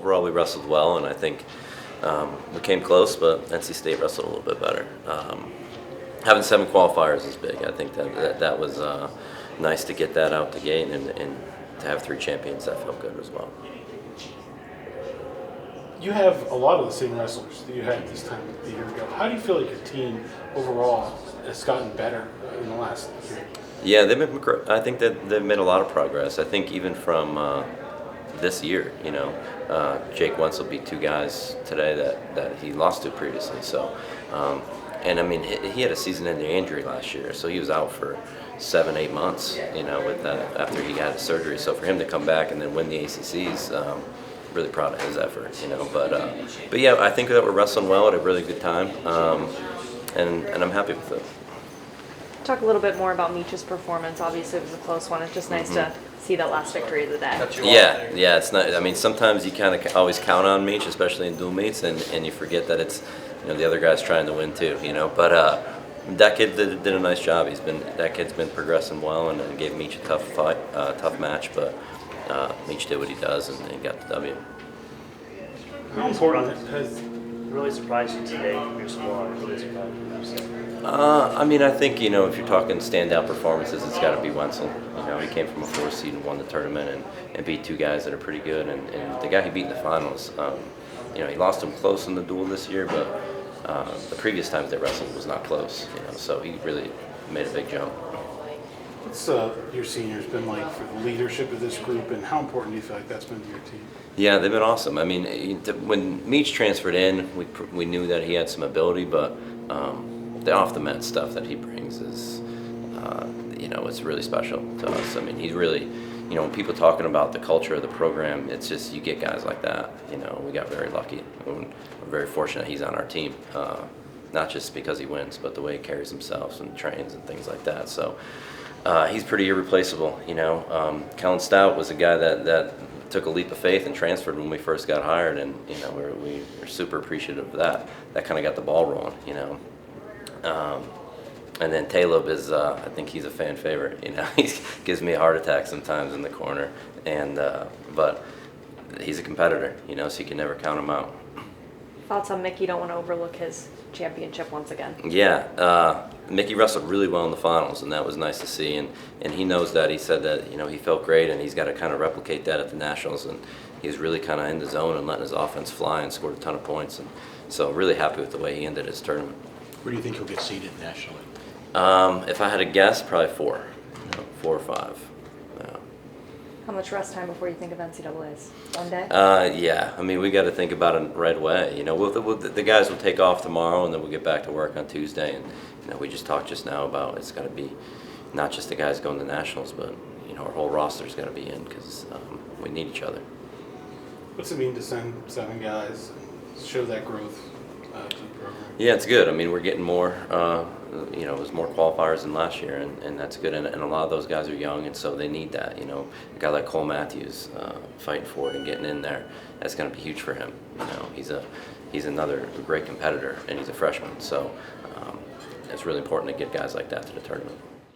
overall we wrestled well, and I think we came close, but NC State wrestled a little bit better. Having 7 qualifiers is big. I think that was nice to get that out the gate, and to have 3 champions, that felt good as well. You have a lot of the same wrestlers that you had this time a year ago. How do you feel like your team overall has gotten better in the last year? Yeah, I think that they've made a lot of progress. I think even from this year, Jake Wenzel beat 2 guys today that he lost to previously. So, and I mean, he had a season-ending injury last year, so he was out for 7-8 months, with that after he had his surgery. So for him to come back and then win the ACCs, really proud of his effort, But yeah, I think that we're wrestling well at a really good time, and I'm happy with it. Talk a little bit more about Meech's performance. Obviously, it was a close one. It's just nice to see that last victory of the day. Yeah, it's not. I mean, sometimes you kind of always count on Meech, especially in dual meets, and you forget that it's the other guy's trying to win too, But that kid did a nice job. That kid's been progressing well, and gave Meech a tough fight, tough match, but Meech did what he does, and he got the W. How important has really surprised you today from your squad? Really surprised you? I mean, I think, if you're talking standout performances, it's got to be Wenzel. He came from a 4 seed and won the tournament and beat 2 guys that are pretty good. And the guy he beat in the finals, he lost him close in the duel this year, but the previous times they wrestled was not close. So he really made a big jump. What's your seniors been like for the leadership of this group, and how important do you feel like that's been to your team? Yeah, they've been awesome. I mean, when Meech transferred in, we knew that he had some ability, but the off-the-mat stuff that he brings is, it's really special to us. I mean, he's really, when people talking about the culture of the program, it's just you get guys like that. We got very lucky. We're very fortunate he's on our team, not just because he wins, but the way he carries himself and trains and things like that. So he's pretty irreplaceable. Kellen Stout was a guy that took a leap of faith and transferred when we first got hired, and we're super appreciative of that. That kind of got the ball rolling. And then Taleb is, I think he's a fan favorite. He gives me a heart attack sometimes in the corner, but he's a competitor. So you can never count him out. Thoughts on Mickey? Don't want to overlook his championship once again. Yeah, Mickey wrestled really well in the finals, and that was nice to see. And he knows that. He said that he felt great, and he's got to kind of replicate that at the nationals. And he was really kind of in the zone and letting his offense fly and scored a ton of points. And so really happy with the way he ended his tournament. Where do you think he'll get seeded nationally? If I had to guess, probably 4, 4 or 5. Yeah. How much rest time before you think of NCAAs? 1 day? Yeah. I mean, we got to think about it right away. The guys will take off tomorrow, and then we'll get back to work on Tuesday. And we just talked just now about it's got to be not just the guys going to nationals, but our whole roster's got to be in because we need each other. What's it mean to send 7 guys and show that growth to the program? Yeah, it's good. I mean, we're getting more. There's more qualifiers than last year, and that's good. And a lot of those guys are young, and so they need that. A guy like Cole Matthews fighting for it and getting in there, that's going to be huge for him. He's another great competitor, and he's a freshman. So it's really important to get guys like that to the tournament.